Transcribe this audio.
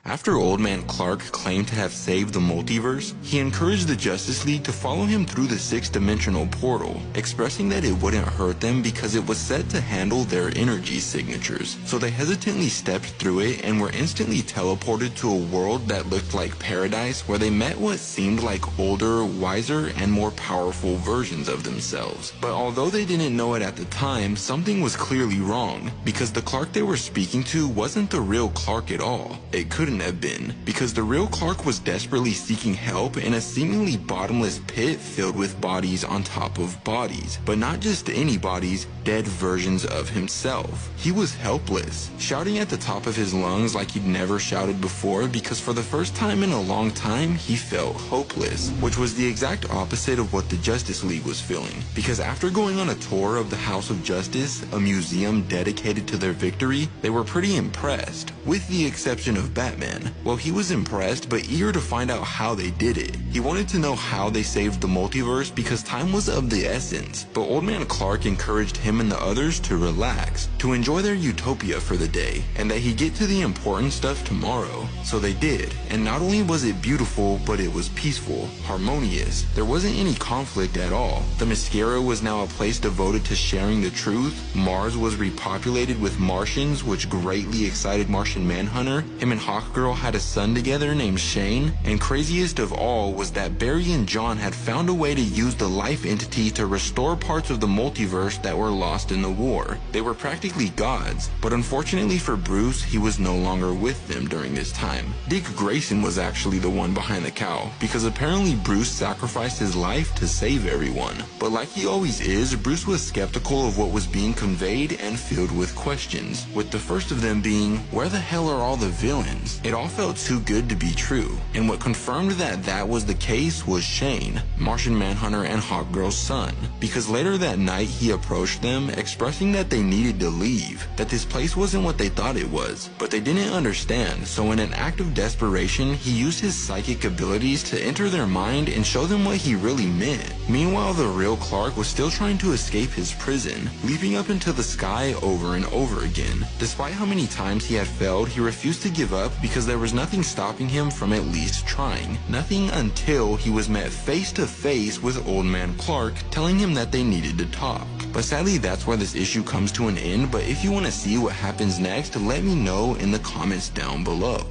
After Old Man Clark claimed to have saved the multiverse, he encouraged the Justice League to follow him through the sixth-dimensional portal, expressing that it wouldn't hurt them because it was said to handle their energy signatures. So they hesitantly stepped through it and were instantly teleported to a world that looked like paradise, where they met what seemed like older, wiser, and more powerful versions of themselves. But although they didn't know it at the time, something was clearly wrong, because the Clark they were speaking to wasn't the real Clark at all. It couldn't have been, because the real Clark was desperately seeking help in a seemingly bottomless pit filled with bodies on top of bodies. But not just any bodies, dead versions of himself. He was helpless, shouting at the top of his lungs like he'd never shouted before, because for the first time in a long time, he felt hopeless, which was the exact opposite of what the Justice League was feeling. Because after going on a tour of the House of Justice, a museum dedicated to their victory, they were pretty impressed, with the exception of Batman. Well, he was impressed but eager to find out how they did it. He wanted to know how they saved the multiverse because time was of the essence. But Old Man Clark encouraged him and the others to relax, to enjoy their utopia for the day, and that he'd get to the important stuff tomorrow. So they did, and not only was it beautiful, but it was peaceful, harmonious. There wasn't any conflict at all. The Mascara was now a place devoted to sharing the truth. Mars was repopulated with Martians, which greatly excited Martian Manhunter. Him and Hawkgirl had a son together named Shane, and craziest of all was that Barry and John had found a way to use the life entity to restore parts of the multiverse that were lost in the war. They were practically gods, but unfortunately for Bruce, he was no longer with them during this time. Dick Grayson was actually the one behind the cow, because apparently Bruce sacrificed his life to save everyone. But like he always is, Bruce was skeptical of what was being conveyed and filled with questions, with the first of them being, where the hell are all the villains? It all felt too good to be true, and what confirmed that that was the case was Shane, Martian Manhunter and Hawkgirl's son, because later that night he approached them, expressing that they needed to leave, that this place wasn't what they thought it was, but they didn't understand. So in an act of desperation, he used his psychic abilities to enter their mind and show them what he really meant. Meanwhile, the real Clark was still trying to escape his prison, leaping up into the sky over and over again. Despite how many times he had failed, he refused to give up because there was nothing stopping him from at least trying. Nothing until he was met face to face with Old Man Clark, telling him that they needed to talk. But sadly, that's where this issue comes to an end. But if you want to see what happens next, let me know in the comments down below.